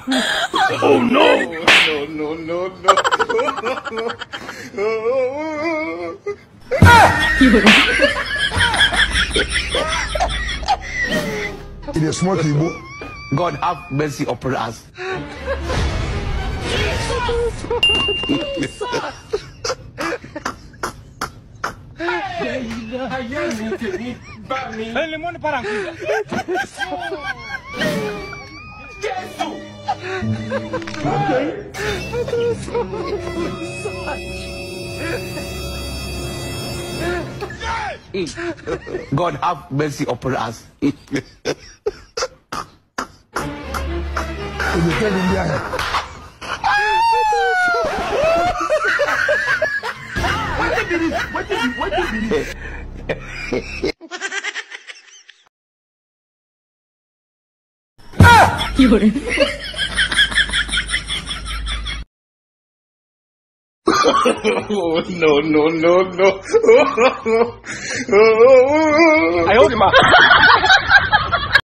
Oh no! No. It is small people. God have mercy upon us. God have mercy upon us. What did he? Oh, no. 哎呦我的妈！